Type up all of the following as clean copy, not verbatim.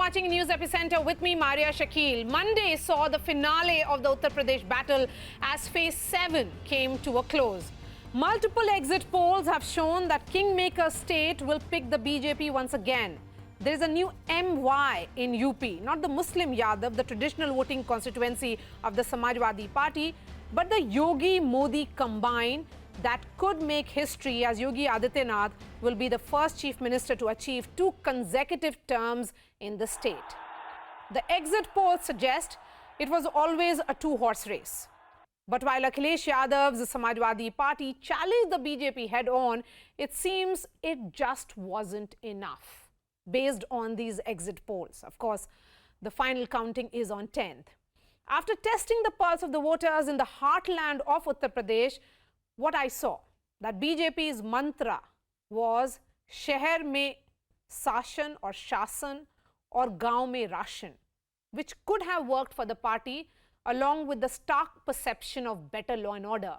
watching News Epicenter with me, Maria Shakil. Monday saw the finale of the Uttar Pradesh battle as Phase 7 came to a close. Multiple exit polls have shown that Kingmaker state will pick the BJP once again. There is a new MY in UP, not the Muslim Yadav, the traditional voting constituency of the Samajwadi Party, but the Yogi Modi combine that could make history, as Yogi Adityanath will be the first chief minister to achieve 2 consecutive terms in the state. The exit polls suggest it was always a 2-horse race. But while Akhilesh Yadav's Samajwadi Party challenged the BJP head-on, it seems it just wasn't enough based on these exit polls. Of course, the final counting is on 10th. After testing the pulse of the voters in the heartland of Uttar Pradesh, what I saw, that BJP's mantra was Shehar mein Sashan or Shasan or Gaon mein Rashan, which could have worked for the party along with the stark perception of better law and order.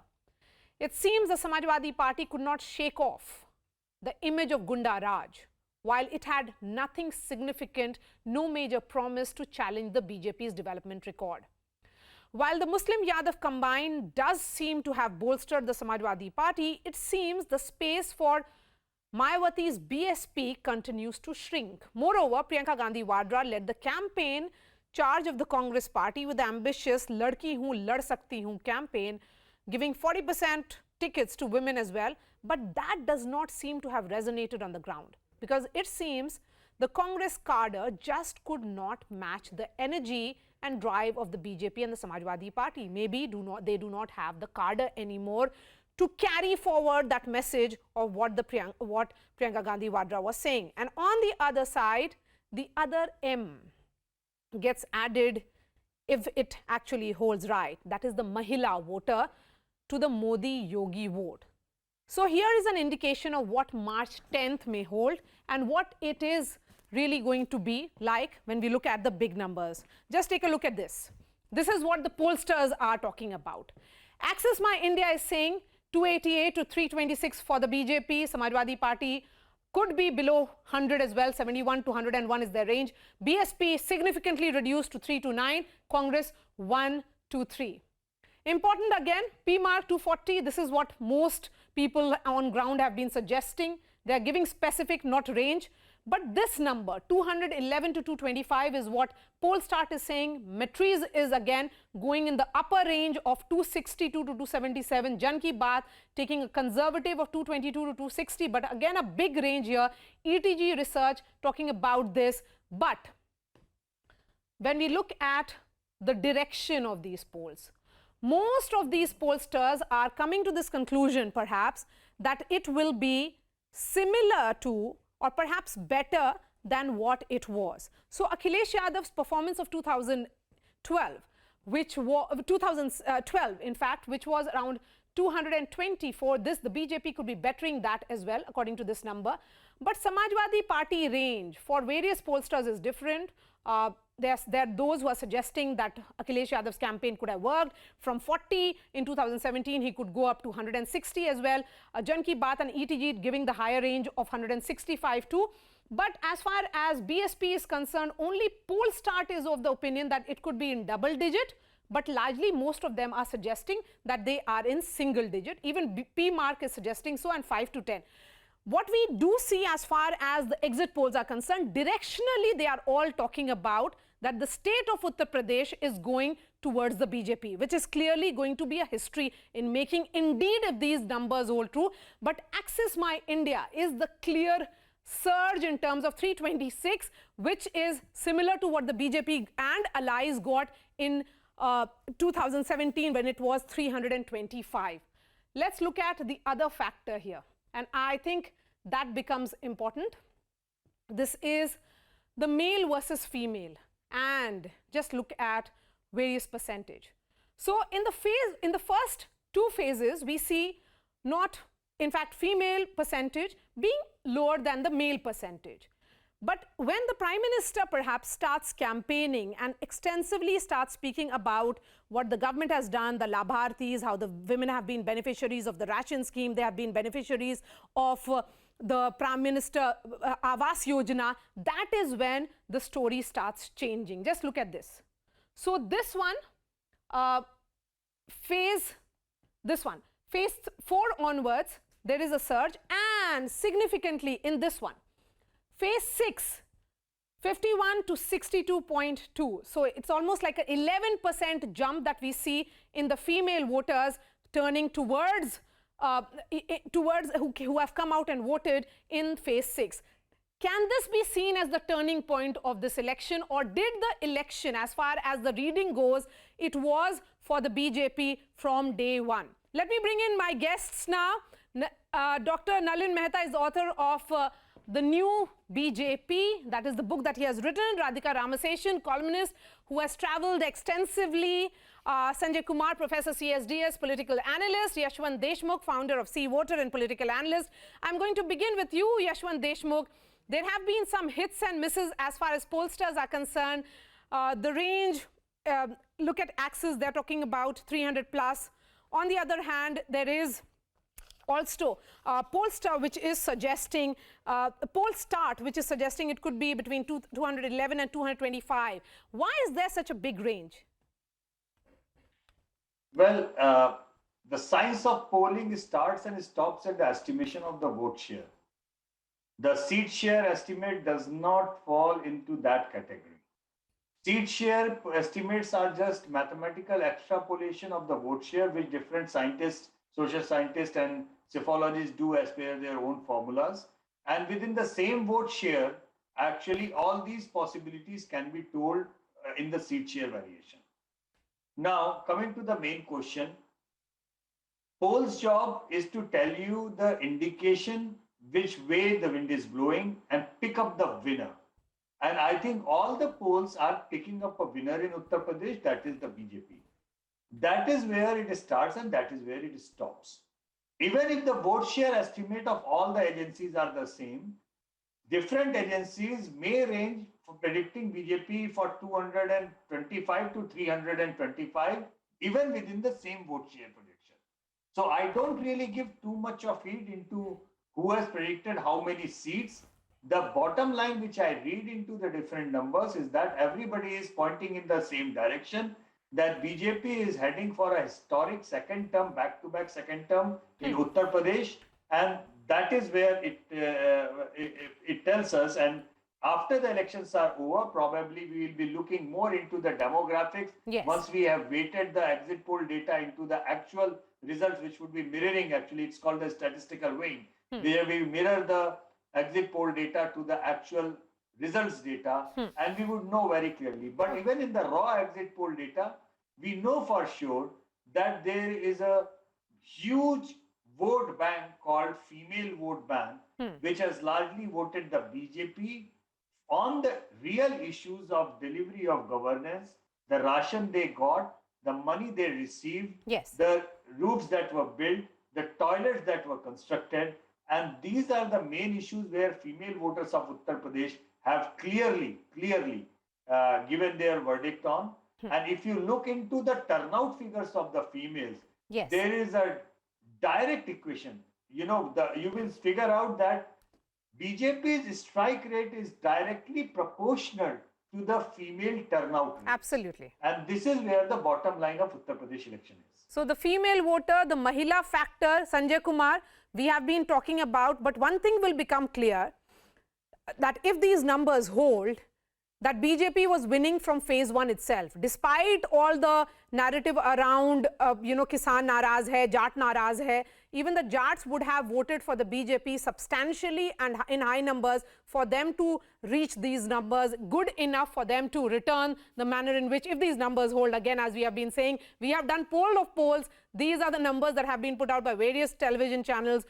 It seems the Samajwadi Party could not shake off the image of Gunda Raj, while it had nothing significant, no major promise to challenge the BJP's development record. While the Muslim Yadav combine does seem to have bolstered the Samajwadi Party, it seems the space for Mayawati's BSP continues to shrink. Moreover, Priyanka Gandhi Vadra led the campaign charge of the Congress party with the ambitious Ladki Hoon Lad Sakti Hoon campaign, giving 40% tickets to women as well. But that does not seem to have resonated on the ground, because it seems the Congress cadre just could not match the energy and drive of the BJP and the Samajwadi Party. Maybe they do not have the cadre anymore to carry forward that message of what Priyanka Gandhi Vadra was saying. And on the other side, the other M gets added if it actually holds right. That is the Mahila voter to the Modi-Yogi vote. So here is an indication of what March 10th may hold and what it is really going to be like when we look at the big numbers. Just take a look at this. This is what the pollsters are talking about. Access My India is saying 288 to 326 for the BJP. Samajwadi Party could be below 100 as well. 71 to 101 is their range. BSP significantly reduced to 3 to 9. Congress 1 to 3. Important again, P mark 240. This is what most people on ground have been suggesting. They are giving specific, not range. But this number, 211 to 225, is what Pollstart is saying. Matriz is again going in the upper range of 262 to 277. Jan Ki Baat taking a conservative of 222 to 260. But again, a big range here. ETG research talking about this. But when we look at the direction of these polls, most of these pollsters are coming to this conclusion, perhaps, that it will be similar to or perhaps better than what it was. So Akhilesh Yadav's performance of 2012, which was 2012, in fact, which was around 220 for this, the BJP could be bettering that as well, according to this number. But Samajwadi Party range for various pollsters is different. There are those who are suggesting that Akhilesh Yadav's campaign could have worked. From 40 in 2017, he could go up to 160 as well. Jan Ki Baat and ETG giving the higher range of 165 too. But as far as BSP is concerned, only Pollstart is of the opinion that it could be in double digit. But largely, most of them are suggesting that they are in single digit. Even P mark is suggesting so, and 5 to 10. What we do see as far as the exit polls are concerned, directionally, they are all talking about that the state of Uttar Pradesh is going towards the BJP, which is clearly going to be a history in making, indeed, if these numbers hold true. But Access My India is the clear surge in terms of 326, which is similar to what the BJP and allies got in 2017 when it was 325. Let's look at the other factor here. And I think that becomes important. This is the male versus female. And just look at various percentage. So in the first 2 phases, we see not, in fact, female percentage being lower than the male percentage. But when the Prime Minister perhaps starts campaigning and extensively starts speaking about what the government has done, the Labhartis, how the women have been beneficiaries of the ration scheme, they have been beneficiaries of the Prime Minister Awas Yojana, that is when the story starts changing. Just look at this. So this one, phase 4 onwards, there is a surge, and significantly in this one, phase 6, 51 to 62.2. So it's almost like an 11% jump that we see in the female voters turning towards who have come out and voted in phase 6. Can this be seen as the turning point of this election, or did the election, as far as the reading goes, it was for the BJP from day one? Let me bring in my guests now. Dr. Nalin Mehta is the author of The New BJP, that is the book that he has written. Radhika Ramaseshan, columnist who has traveled extensively. Sanjay Kumar, Professor CSDS, political analyst. Yashwant Deshmukh, founder of Sea Voter and political analyst. I'm going to begin with you, Yashwant Deshmukh. There have been some hits and misses as far as pollsters are concerned. The range, look at Axis, they're talking about 300 plus. On the other hand, there is also pollstar which is suggesting which is suggesting it could be between 211 and 225. Why is there such a big range? Well, the science of polling starts and stops at the estimation of the vote share. The seat share estimate does not fall into that category. Seat share estimates are just mathematical extrapolation of the vote share, which different scientists, social scientists and psephologists do as per their own formulas. And within the same vote share, actually all these possibilities can be told in the seat share variation. Now, coming to the main question, poll's job is to tell you the indication which way the wind is blowing and pick up the winner. And I think all the polls are picking up a winner in Uttar Pradesh, that is the BJP. That is where it starts and that is where it stops. Even if the vote share estimate of all the agencies are the same, different agencies may range for predicting BJP for 225 to 325, even within the same vote share prediction. So I don't really give too much of it into who has predicted how many seats. The bottom line which I read into the different numbers is that everybody is pointing in the same direction, that BJP is heading for a historic second term, back-to-back second term in Uttar Pradesh, and that is where it tells us. And after the elections are over, probably we will be looking more into the demographics. Yes. Once we have weighted the exit poll data into the actual results, which would be mirroring, actually it's called the statistical weighing, where we mirror the exit poll data to the actual results data, and we would know very clearly. But even in the raw exit poll data, we know for sure that there is a huge vote bank called female vote bank, which has largely voted the BJP on the real issues of delivery of governance, the ration they got, the money they received, yes, the roofs that were built, the toilets that were constructed. And these are the main issues where female voters of Uttar Pradesh have clearly given their verdict on. And if you look into the turnout figures of the females, yes, there is a direct equation. You know, you will figure out that BJP's strike rate is directly proportional to the female turnout rate. Absolutely. And this is where the bottom line of Uttar Pradesh election is. So the female voter, the Mahila factor, Sanjay Kumar, we have been talking about, but one thing will become clear, that if these numbers hold, that BJP was winning from phase 1 itself, despite all the narrative around, Kisan Naraz hai, Jat Naraz hai. Even the Jats would have voted for the BJP substantially and in high numbers for them to reach these numbers, good enough for them to return the manner in which, if these numbers hold, again, as we have been saying, we have done poll of polls. These are the numbers that have been put out by various television channels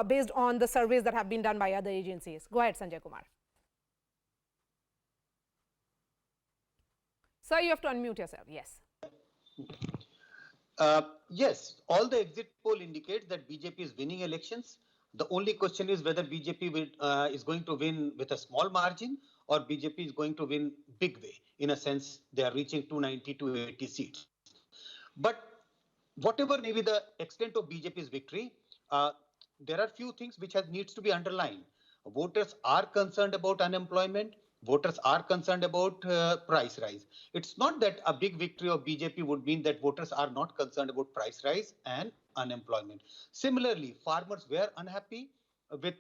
based on the surveys that have been done by other agencies. Go ahead, Sanjay Kumar. Sir, you have to unmute yourself. Yes. Yes, all the exit poll indicates that BJP is winning elections. The only question is whether BJP is going to win with a small margin or BJP is going to win big way. In a sense, they are reaching 290 to 80 seats. But whatever may be the extent of BJP's victory, uh, there are few things which needs to be underlined. Voters are concerned about unemployment. Voters are concerned about price rise. It's not that a big victory of BJP would mean that voters are not concerned about price rise and unemployment. Similarly, farmers were unhappy with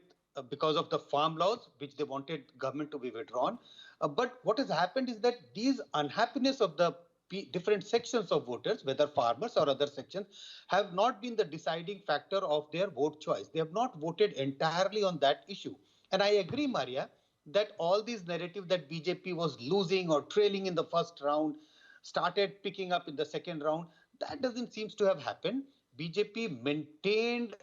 because of the farm laws, which they wanted government to be withdrawn. But what has happened is that these unhappiness of the different sections of voters, whether farmers or other sections, have not been the deciding factor of their vote choice. They have not voted entirely on that issue. And I agree, Maria, that all these narrative that BJP was losing or trailing in the first round started picking up in the second round. That doesn't seem to have happened. BJP maintained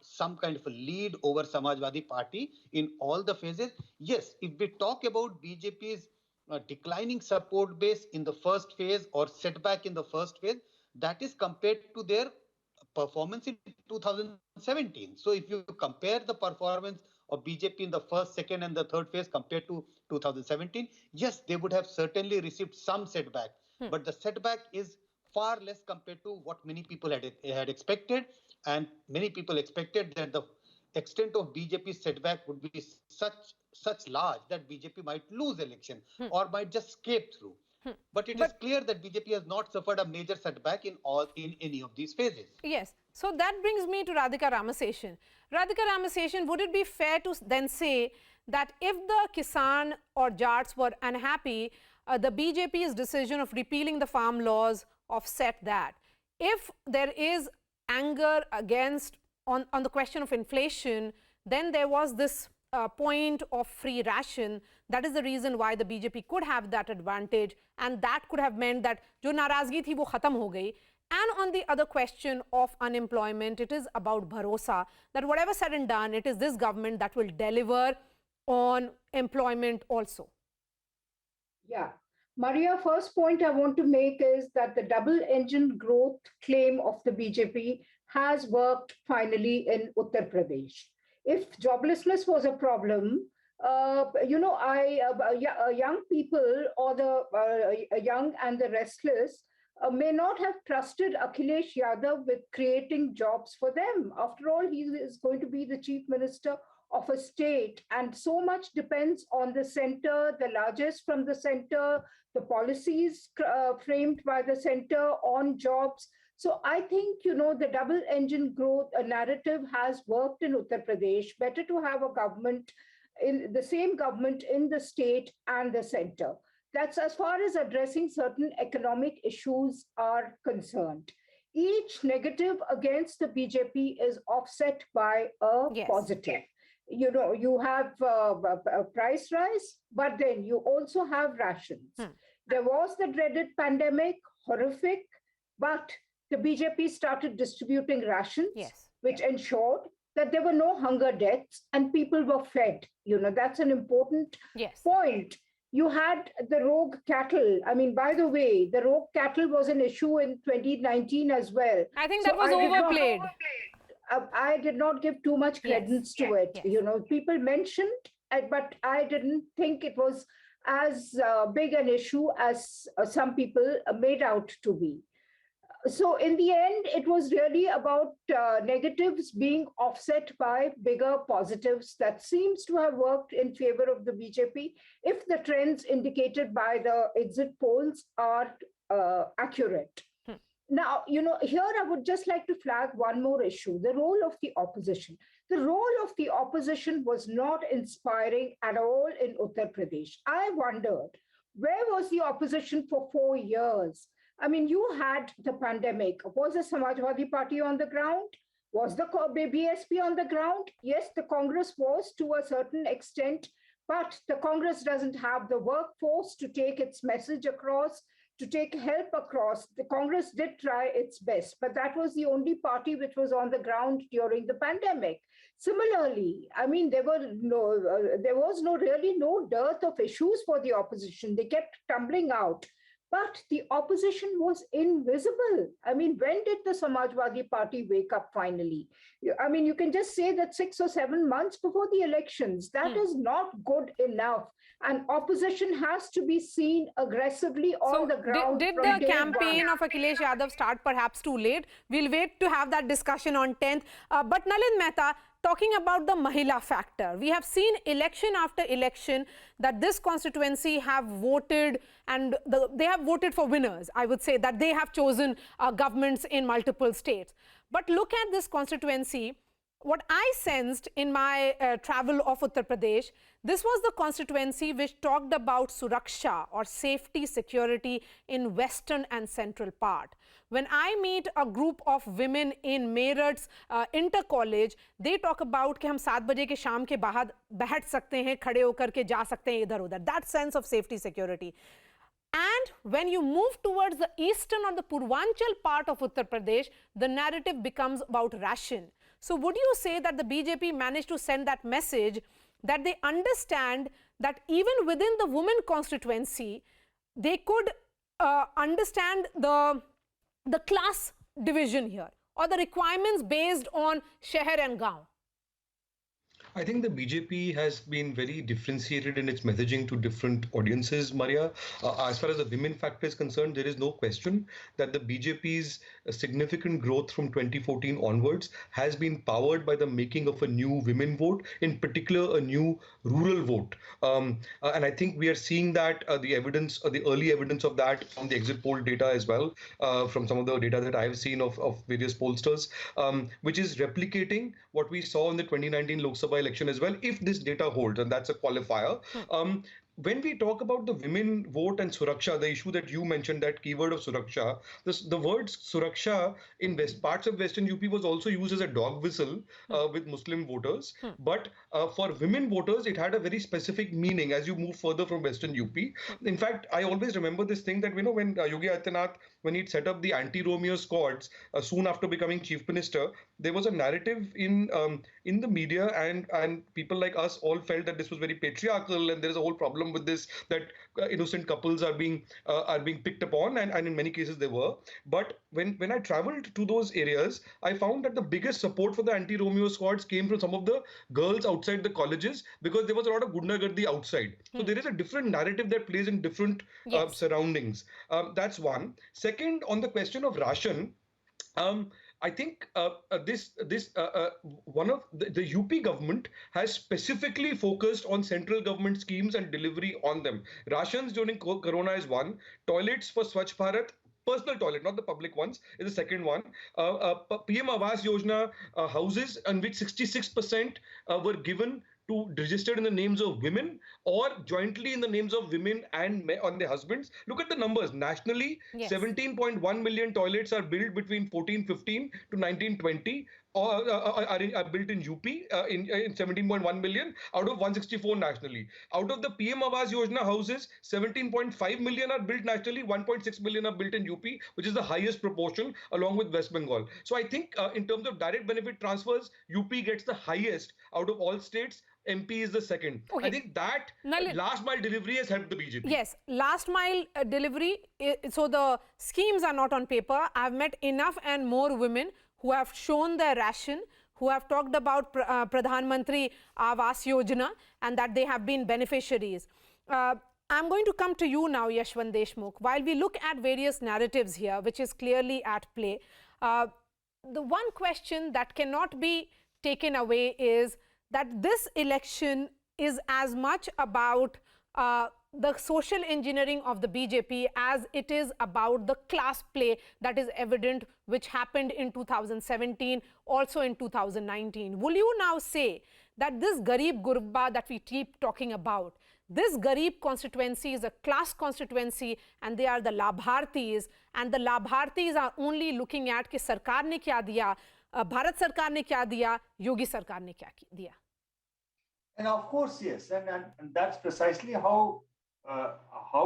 some kind of a lead over Samajwadi Party in all the phases. Yes, if we talk about BJP's declining support base in the first phase or setback in the first phase, that is compared to their performance in 2017. So if you compare the performance of BJP in the first, second and the third phase compared to 2017, yes, they would have certainly received some setback, but the setback is far less compared to what many people had expected, and many people expected that the extent of BJP's setback would be such large that BJP might lose election or might just escape through. But it is clear that BJP has not suffered a major setback in any of these phases. Yes. So that brings me to Radhika Ramaseshan. Radhika Ramaseshan, would it be fair to then say that if the Kisan or Jats were unhappy, the BJP's decision of repealing the farm laws offset that? If there is anger against on the question of inflation, then there was this point of free ration. That is the reason why the BJP could have that advantage, and that could have meant that jo narazgi thi wo khatam ho gayi. And on the other question of unemployment, it is about bharosa, that whatever said and done, it is this government that will deliver on employment also. Yeah. Maria, first point I want to make is that the double engine growth claim of the BJP has worked finally in Uttar Pradesh. If joblessness was a problem, young people or the young and the restless may not have trusted Akhilesh Yadav with creating jobs for them. After all, he is going to be the chief minister of a state, and so much depends on the center, the largest from the center, the policies framed by the center on jobs. So I think, the double engine growth narrative has worked in Uttar Pradesh. Better to have a government, in the same government in the state and the center. That's as far as addressing certain economic issues are concerned. Each negative against the BJP is offset by a positive. You have a price rise, but then you also have rations. There was the dreaded pandemic, horrific, but the BJP started distributing rations, which ensured that there were no hunger deaths and people were fed. That's an important point. You had the rogue cattle. I mean, by the way, the rogue cattle was an issue in 2019 as well. I think that was overplayed. I did not give too much credence to it. People mentioned it, but I didn't think it was as big an issue as some people made out to be. So in the end, it was really about negatives being offset by bigger positives. That seems to have worked in favor of the BJP if the trends indicated by the exit polls are accurate. Now, here I would just like to flag one more issue, the role of the opposition. The role of the opposition was not inspiring at all in Uttar Pradesh. I wondered, where was the opposition for 4 years? I mean, you had the pandemic. Was the Samajwadi Party on the ground? Was the BSP on the ground? Yes, the Congress was to a certain extent, but the Congress doesn't have the workforce to take its message across, to take help across. The Congress did try its best, but that was the only party which was on the ground during the pandemic. Similarly, I mean, there was really no dearth of issues for the opposition. They kept tumbling out. but the opposition was invisible. I mean, when did the Samajwadi Party wake up finally? I mean, you can just say that 6 or 7 months before the elections. That is not good enough. And opposition has to be seen aggressively on the ground did from the day campaign one. of Akhilesh Yadav start perhaps too late? We'll wait to have that discussion on 10th. But Nalin Mehta, talking about the Mahila factor, we have seen election after election that this constituency have voted, and they have voted for winners. I would say that they have chosen governments in multiple states. But look at this constituency. What I sensed in my travel of Uttar Pradesh, this was the constituency which talked about Suraksha or safety, security in western and central part. When I meet a group of women in Meerut's inter-college, they talk about कि हम 7 बजे के शाम के बाद बैठ सकते हैं, खड़े होकर के जा सकते हैं इधर-उधर. That sense of safety, security. And when you move towards the eastern or the Purvanchal part of Uttar Pradesh, the narrative becomes about ration. So would you say that the BJP managed to send that message that they understand that even within the women constituency, they could understand the class division here or the requirements based on Sheher and Gaon? I think the BJP has been very differentiated in its messaging to different audiences, Maria. As far as the women factor is concerned, there is no question that the BJP's significant growth from 2014 onwards has been powered by the making of a new women vote, in particular a new rural vote. And I think we are seeing that the evidence, the early evidence of that from the exit poll data as well, from some of the data that I've seen of various pollsters, which is replicating what we saw in the 2019 Lok Sabha election as well, if this data holds, and that's a qualifier. When we talk about the women vote and Suraksha, the issue that you mentioned, that keyword of Suraksha, the word Suraksha in parts of Western UP was also used as a dog whistle with Muslim voters. But for women voters, it had a very specific meaning as you move further from Western UP. In fact, I always remember this thing that, when Yogi Adityanath, when he'd set up the anti-Romeo squads soon after becoming chief minister, there was a narrative in the media, and people like us all felt that this was very patriarchal, and there is a whole problem with this, that innocent couples are being picked upon, and in many cases they were. But when I traveled to those areas, I found that the biggest support for the anti-Romeo squads came from some of the girls outside the colleges, because there was a lot of gundagardi outside. So there is a different narrative that plays in different surroundings. That's one. Second, on the question of ration, I think one of the UP government has specifically focused on central government schemes and delivery on them. Rations during Corona is one. Toilets for Swachh Bharat, personal toilet, not the public ones, is the second one. PM Awas Yojana houses, in which 66% were given to registered in the names of women or jointly in the names of women and on their husbands. Look at the numbers. Nationally, 17.1 million toilets are built between 1415 to 1920. Are built in UP in 17.1 million out of 164 nationally. Out of the PM Awas Yojana houses, 17.5 million are built nationally, 1.6 million are built in UP, which is the highest proportion along with West Bengal. So I think in terms of direct benefit transfers, UP gets the highest out of all states. MP is the second. I think that last mile delivery has helped the BJP. Yes, last mile delivery. So the schemes are not on paper. I've met enough and more women who have shown their ration, who have talked about Pradhan Mantri Awas Yojana, and that they have been beneficiaries. I'm going to come to you now, Yashwant Deshmukh. While we look at various narratives here, which is clearly at play, the one question that cannot be taken away is that this election is as much about the social engineering of the BJP as it is about the class play that is evident, which happened in 2017, also in 2019. Will you now say that this Garib Gurba that we keep talking about, this Garib constituency is a class constituency and they are the Labhartis, and the Labhartis are only looking at कि सरकार ने क्या दिया, भारत सरकार ने क्या दिया, योगी सरकार ने क्या दिया? And of course, yes, and that's precisely how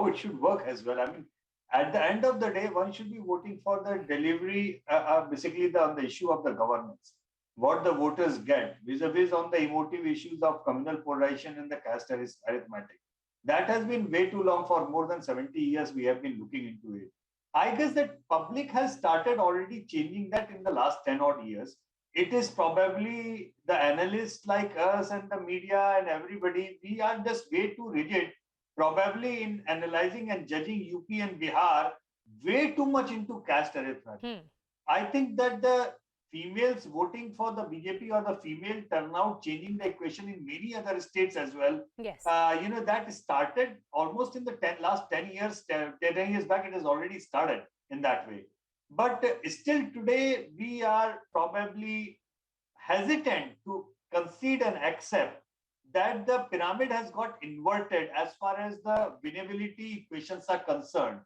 it should work as well. I mean, at the end of the day, one should be voting for the delivery, basically on the issue of the governance, what the voters get, vis-a-vis on the emotive issues of communal polarization and the caste arithmetic. That has been way too long. For more than 70 years, we have been looking into it. I guess that public has started already changing that in the last 10 odd years. It is probably the analysts like us and the media and everybody, we are just way too rigid, probably in analyzing and judging UP and Bihar way too much into caste arithmetic. I think that the females voting for the BJP or the female turnout changing the equation in many other states as well. Yes. That started almost in the last 10 years, 10 years back, it has already started in that way. But still today, we are probably hesitant to concede and accept that the pyramid has got inverted as far as the winnability equations are concerned.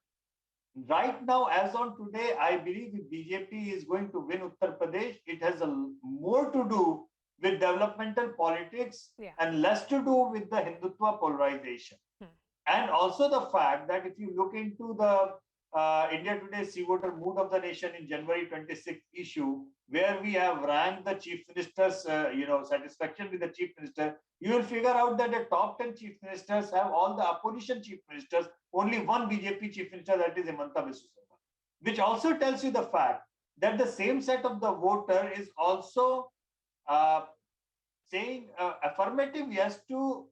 Right now, as on today, I believe if BJP is going to win Uttar Pradesh, it has more to do with developmental politics and less to do with the Hindutva polarization. And also the fact that if you look into the India Today Sea Voter Mood of the Nation in January 26th issue, where we have ranked the chief minister's satisfaction with the chief minister, you will figure out that the top 10 chief ministers have all the opposition chief ministers, only one BJP chief minister, that is Himanta Biswa Sarma, which also tells you the fact that the same set of the voter is also saying affirmative yes to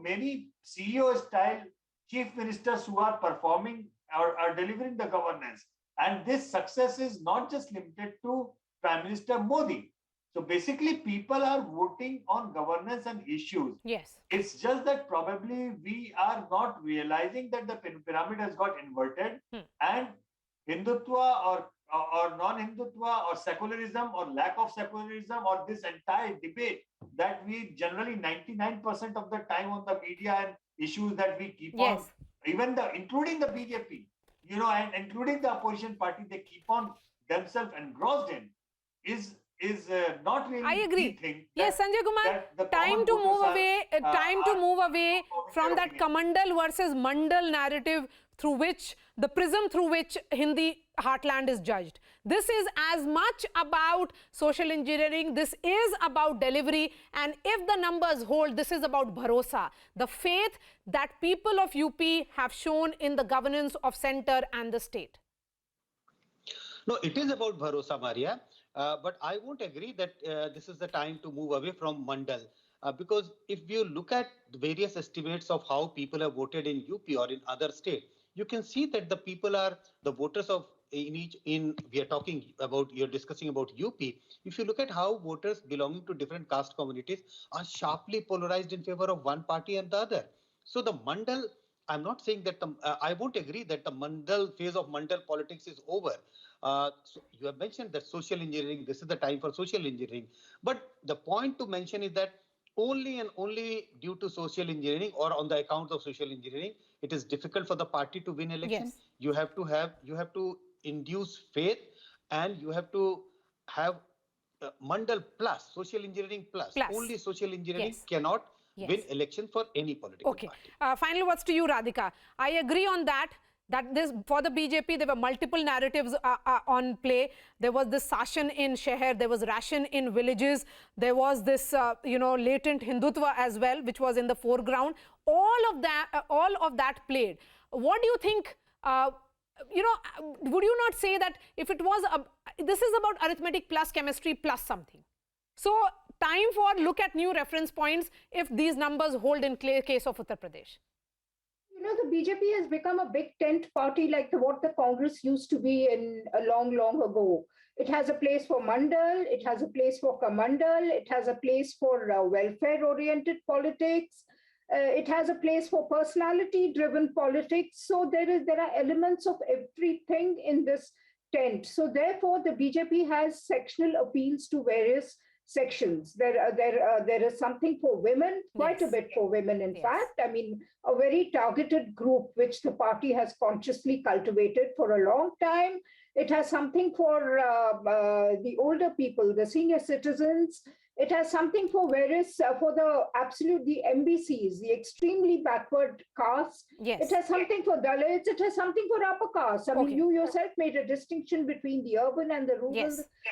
many CEO style chief ministers who are performing or are delivering the governance. And this success is not just limited to Prime Minister Modi. So basically, people are voting on governance and issues. Yes. It's just that probably we are not realizing that the pyramid has got inverted and Hindutva or non-Hindutva or secularism or lack of secularism or this entire debate that we generally 99% of the time on the media and issues that we keep on, even including the BJP, and including the opposition party, they keep on themselves engrossed in is not really. I agree. Yes, Sanjay Kumar, time to move away from that Kamandal versus Mandal narrative through which the prism through which Hindi heartland is judged. This is as much about social engineering, this is about delivery, and if the numbers hold, this is about bharosa, the faith that people of UP have shown in the governance of centre and the state. No, it is about bharosa, Maria. But I won't agree that this is the time to move away from Mandal. Because if you look at the various estimates of how people have voted in UP or in other states, you can see that the people are the voters of you're discussing about UP. If you look at how voters belonging to different caste communities are sharply polarized in favor of one party and the other. So the Mandal, I'm not saying that I won't agree that the Mandal phase of Mandal politics is over. So you have mentioned that social engineering, this is the time for social engineering. But the point to mention is that only and only due to social engineering or on the account of social engineering, it is difficult for the party to win election. Yes. You have to induce faith, and you have to have Mandal plus, social engineering plus. Only social engineering cannot win election for any political party. Final words to you, Radhika. I agree on that. That this, for the BJP, there were multiple narratives on play. There was this Sashan in Sheher, there was Ration in villages, there was this, latent Hindutva as well, which was in the foreground. All of that played. What do you think? Would you not say that if it was this is about arithmetic plus chemistry plus something? So time for look at new reference points if these numbers hold in case of Uttar Pradesh. The BJP has become a big tent party like what the Congress used to be in a long, long ago. It has a place for Mandal, it has a place for Kamandal, it has a place for welfare-oriented politics, it has a place for personality-driven politics. So there are elements of everything in this tent. So therefore, the BJP has sectional appeals to various sections. There is something for women, quite a bit for women, in fact. I mean, a very targeted group which the party has consciously cultivated for a long time. It has something for the older people, the senior citizens. It has something for for the MBCs, the extremely backward castes. Yes. It has something for Dalits. It has something for upper castes. I mean, you yourself made a distinction between the urban and the rural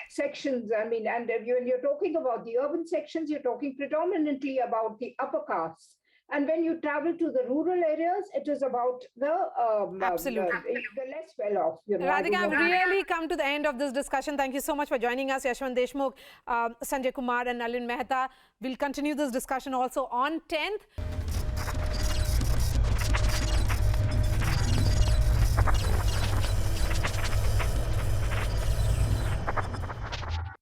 sections. I mean, and when you're talking about the urban sections, you're talking predominantly about the upper castes. And when you travel to the rural areas, it is about the Absolutely. the less well-off. I Radhika, don't I've know. really come to the end of this discussion. Thank you so much for joining us, Yashwant Deshmukh, Sanjay Kumar and Nalin Mehta. We'll continue this discussion also on 10th.